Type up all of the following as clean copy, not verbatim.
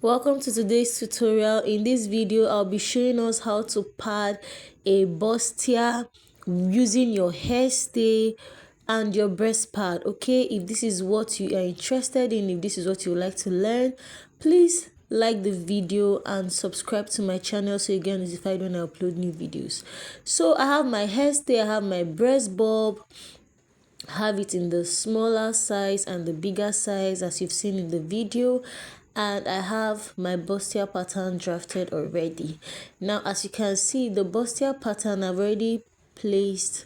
Welcome to today's tutorial. In this video I'll be showing us how to pad a bustier using your hairstay and your breast pad. Okay, if this is what you are interested in, if this is what you would like to learn, please like the video and subscribe to my channel so you get notified when I upload new videos. So I have my hairstay, I have my breast bulb, have it in the smaller size and the bigger size as you've seen in the video, and I have my bustier pattern drafted already. Now as you can see, the bustier pattern I've already placed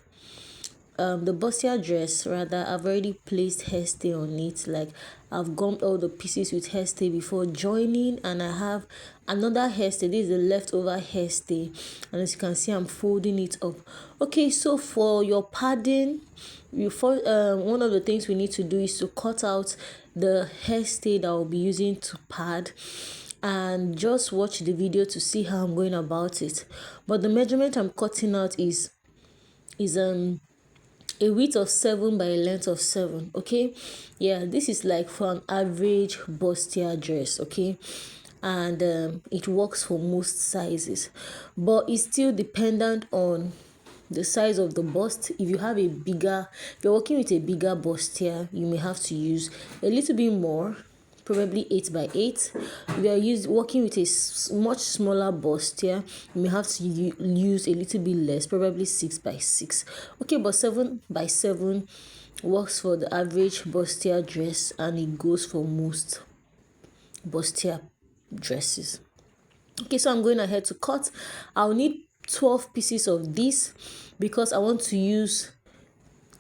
the bustier dress rather, I've already placed hairstay on it. Like, I've gummed all the pieces with hairstay before joining, and I have another hairstay. This is the leftover hairstay, and as you can see, I'm folding it up. Okay, so for your padding, one of the things we need to do is to cut out the hairstay that I'll be using to pad, and just watch the video to see how I'm going about it. But the measurement I'm cutting out is a width of 7 by a length of 7. Okay, yeah, this is like for an average bustier dress. Okay, and it works for most sizes, but it's still dependent on the size of the bust. If you have if you're working with a bigger bustier, you may have to use a little bit more, probably 8 by 8. If you are working with a much smaller bustier, you may have to use a little bit less, probably 6 by 6. Okay, but 7 by 7 works for the average bustier dress, and it goes for most bustier dresses. Okay, so I'm going ahead to cut. I'll need 12 pieces of this because I want to use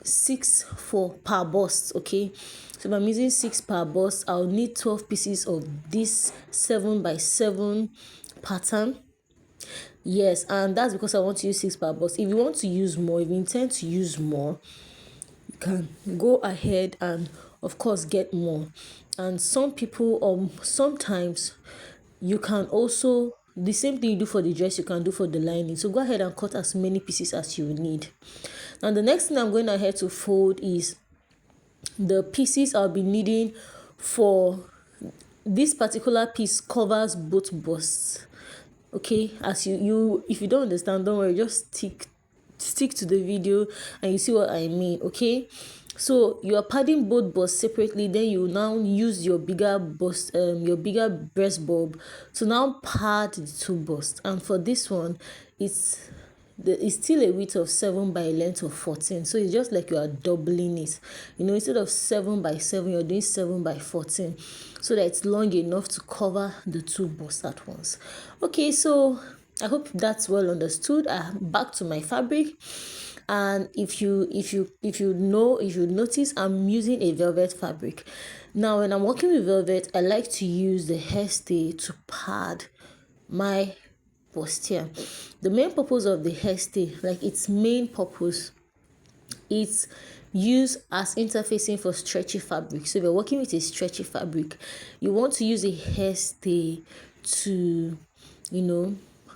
6 for per bust. Okay, so if I'm using 6 per bust, I'll need 12 pieces of this 7 by 7 pattern. Yes, and that's because I want to use 6 per bust. If you want to use more, if you intend to use more, you can go ahead and of course get more. And some people sometimes you can also, the same thing you do for the dress, you can do for the lining. So go ahead and cut as many pieces as you need. Now the next thing I'm going ahead to fold is the pieces I'll be needing for this particular piece. Covers both busts. Okay, as you if you don't understand, don't worry, just stick to the video and you see what I mean. Okay, so you are padding both busts separately, then you now use your bigger breast bulb to now pad the two busts. And for this one, it's still a width of 7 by a length of 14, so it's just like you are doubling it. Instead of 7 by 7, you're doing 7 by 14, so that it's long enough to cover the two busts at once. Okay, so I hope that's well understood. Back to my fabric, and if you notice, I'm using a velvet fabric. Now when I'm working with velvet, I like to use the hairstay to pad my bustier. The main purpose of the hairstay, like its main purpose, it's used as interfacing for stretchy fabric. So if you're working with a stretchy fabric, you want to use a hairstay to,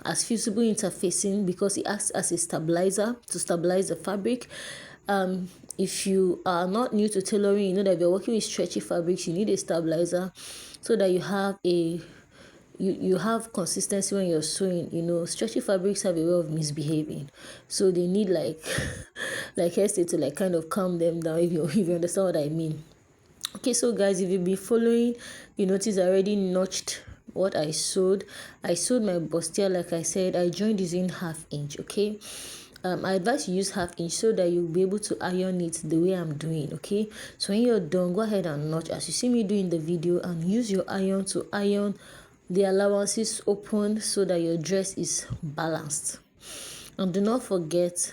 as fusible interfacing, because it acts as a stabilizer to stabilize the fabric. If you are not new to tailoring, you know that if you're working with stretchy fabrics, you need a stabilizer so that you have you have consistency when you're sewing. Stretchy fabrics have a way of misbehaving, so they need like hairstay to like kind of calm them down, if you understand what I mean. Okay, so guys, if you've been following, you notice I already notched what I sewed. I sewed my bustier, like I said, I joined using 1/2 inch. Okay, I advise you use 1/2 inch so that you'll be able to iron it the way I'm doing. Okay, so when you're done, go ahead and notch as you see me do in the video, and use your iron to iron the allowances open so that your dress is balanced. And do not forget,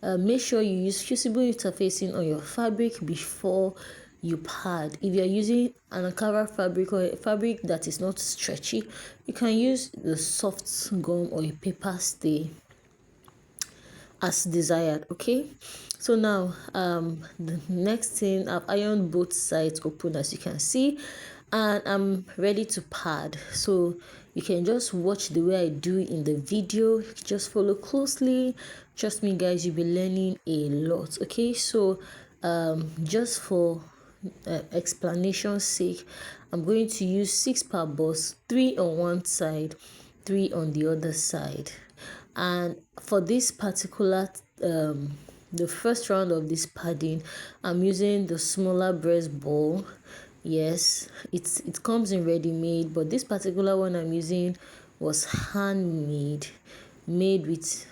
make sure you use fusible interfacing on your fabric before you pad. If you're using an Ankara fabric or a fabric that is not stretchy, you can use the soft gum or a paper stay as desired. Okay, so now the next thing, I've ironed both sides open as you can see, and I'm ready to pad. So you can just watch the way I do in the video, just follow closely. Trust me guys, you'll be learning a lot. Okay, so just for explanation sake, I'm going to use 6 per bust, 3 on one side, 3 on the other side. And for this particular the first round of this padding, I'm using the smaller breast ball. Yes, it comes in ready made, but this particular one I'm using was handmade, made with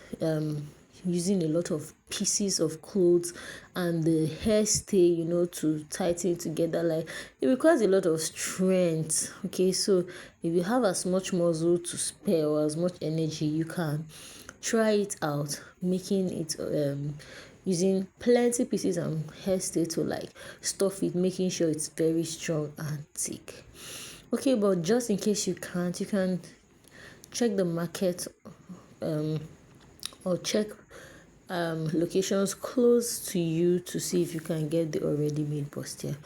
using a lot of pieces of clothes and the hairstay, to tighten it together. Like, it requires a lot of strength. Okay, so if you have as much muscle to spare or as much energy, you can try it out, making it using plenty pieces and hairstay to like stuff it, making sure it's very strong and thick. Okay, but just in case you can't, you can check the market or check locations close to you to see if you can get the already made bustier.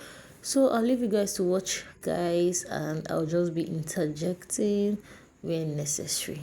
So I'll leave you guys to watch, guys, and I'll just be interjecting when necessary.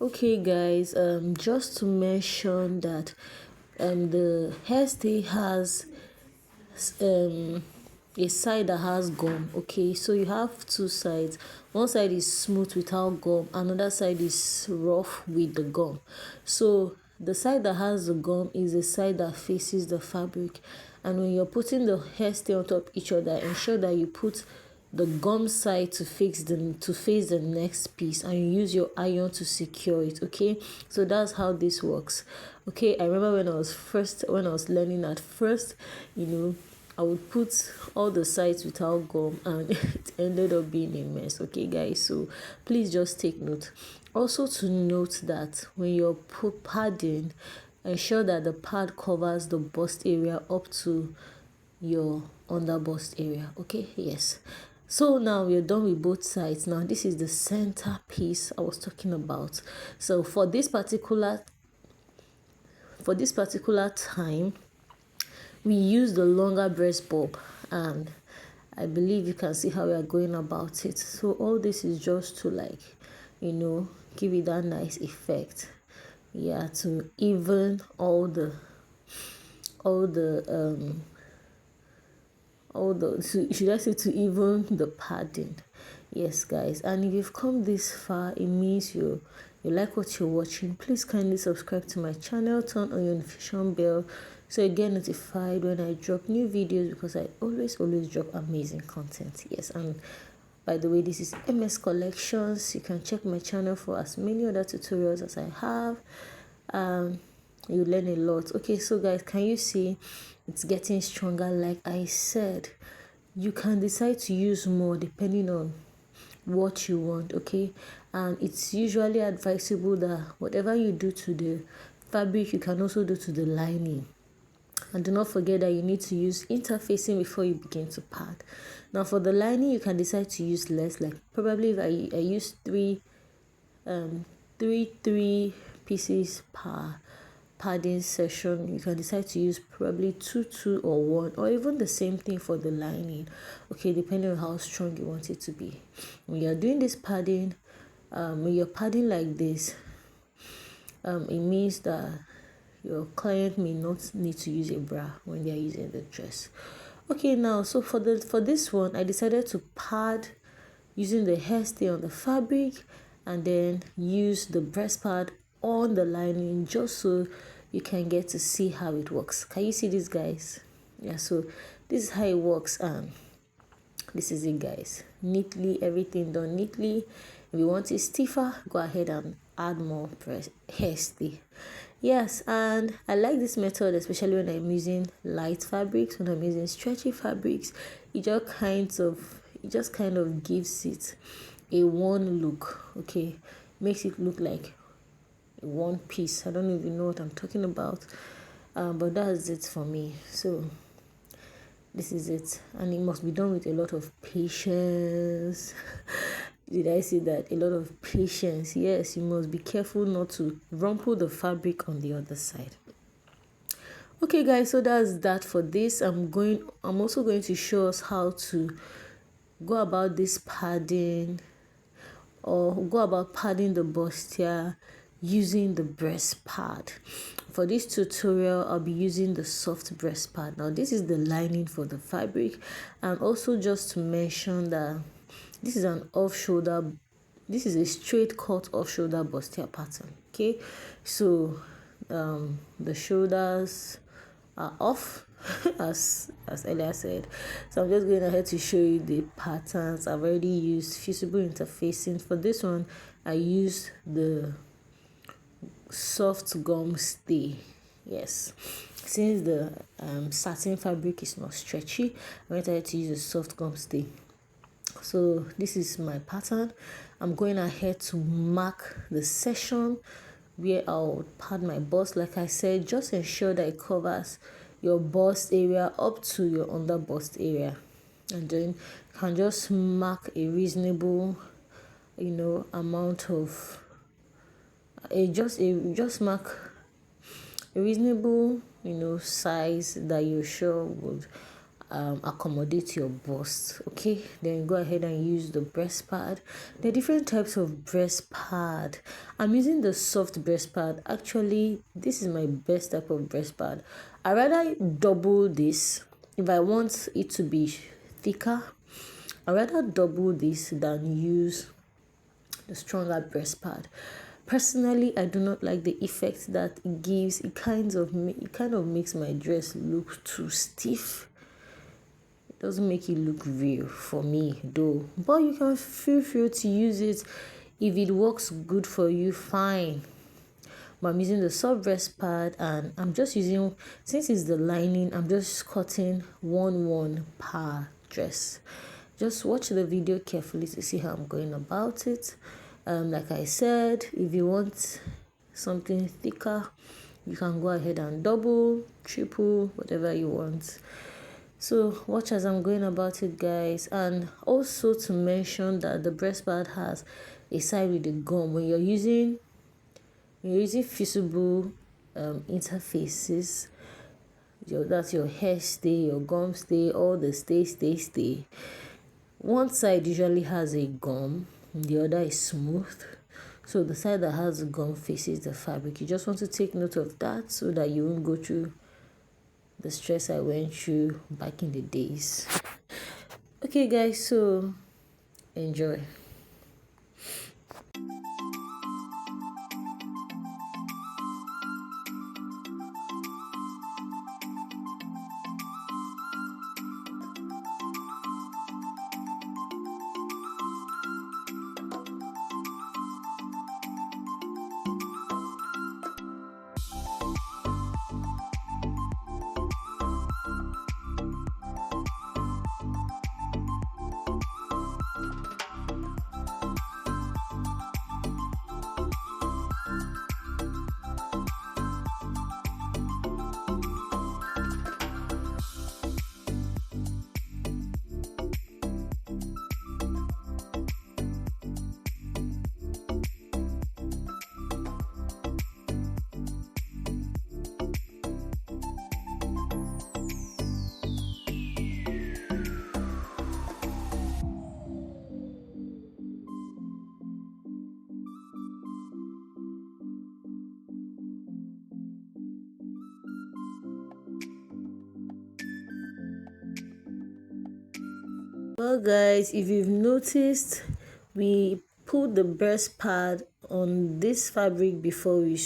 Okay, guys, just to mention that the hairstay has um a side that has gum. Okay, so you have two sides. One side is smooth without gum, another side is rough with the gum. So the side that has the gum is the side that faces the fabric, and when you're putting the hairstay on top each other, ensure that you put the gum side to face the next piece, and you use your iron to secure it. Okay, so that's how this works. Okay, I remember when I was learning at first, I would put all the sides without gum, and it ended up being a mess. Okay, guys, so please just take note. Also, to note that when you're padding, ensure that the pad covers the bust area up to your under bust area. Okay, yes. So now we're done with both sides. Now this is the center piece I was talking about. So for this particular time, we use the longer breast bulb, and I believe you can see how we are going about it. So all this is just to, like, give it that nice effect. Yeah, to even all the should I say, to even the padding. Yes guys, and if you've come this far, it means you like what you're watching. Please kindly subscribe to my channel, turn on your notification bell so you get notified when I drop new videos, because I always drop amazing content. Yes, and by the way, this is MS Collections. You can check my channel for as many other tutorials as I have. You learn a lot. Okay, so guys, can you see it's getting stronger? Like I said, you can decide to use more depending on what you want. Okay, and it's usually advisable that whatever you do to the fabric, you can also do to the lining. And do not forget that you need to use interfacing before you begin to pad. Now for the lining, you can decide to use less, like probably if I use three pieces per padding session. You can decide to use probably two or one, or even the same thing for the lining. Okay, depending on how strong you want it to be. When you're doing this padding, when you're padding like this, it means that your client may not need to use a bra when they are using the dress. Okay, now so for this one, I decided to pad using the hairstay on the fabric, and then use the breast pad on the lining, just so you can get to see how it works. Can you see this, guys? Yeah, so this is how it works, and this is it, guys. Neatly, everything done neatly. If you want it stiffer, go ahead and add more hairstay. Yes, and I like this method, especially when I'm using light fabrics, when I'm using stretchy fabrics. It just kind of gives it a one look. Okay, makes it look like one piece. I don't even know what I'm talking about, but that's it for me. So this is it, and it must be done with a lot of patience. Did I say that? A lot of patience. Yes, you must be careful not to rumple the fabric on the other side. Okay guys, so that's that for this. I'm also going to show us how to go about this padding, or go about padding the bustier using the breast pad. For this tutorial, I'll be using the soft breast pad. Now this is the lining for the fabric, and also just to mention that this is a straight cut off shoulder bustier pattern. Okay, so the shoulders are off as earlier said. So I'm just going ahead to show you the patterns. I've already used fusible interfacing. For this one, I used the soft gum stay. Yes, since the satin fabric is not stretchy, I went ahead to use a soft gum stay. So this is my pattern. I'm going ahead to mark the section where I'll pad my bust. Like I said, just ensure that it covers your bust area up to your under bust area, and then you can just mark a reasonable amount of just mark a reasonable size that you're sure would accommodate your bust. Okay, then go ahead and use the breast pad. There are different types of breast pad. I'm using the soft breast pad. Actually, this is my best type of breast pad. I rather double this if I want it to be thicker. I rather double this than use the stronger breast pad. Personally, I do not like the effect that it gives. It kind of makes my dress look too stiff. It doesn't make it look real for me though, but you can feel free to use it. If it works good for you, fine. But I'm using the soft breast pad, and I'm just using, since it's the lining, I'm just cutting 1 per dress. Just watch the video carefully to see how I'm going about it. Like I said, if you want something thicker, you can go ahead and double, triple, whatever you want. So watch as I'm going about it, guys. And also to mention that the breast pad has a side with the gum. When you're using fusible interfaces, that's your hair stay, your gum stay, all the stay. One side usually has a gum, the other is smooth. So the side that has the gum faces the fabric. You just want to take note of that so that you won't go through the stress I went through back in the days. Okay, guys, so enjoy. Well, guys, if you've noticed, we put the breast pad on this fabric before we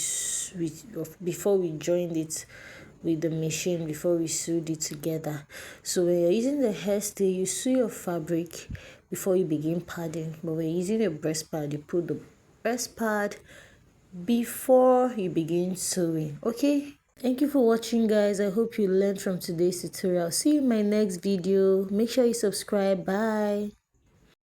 joined it with the machine, before we sewed it together. So when you're using the hairstay, you sew your fabric before you begin padding. But when you're using a breast pad, you put the breast pad before you begin sewing. Okay, thank you for watching, guys. I hope you learned from today's tutorial. See you in my next video. Make sure you subscribe. Bye.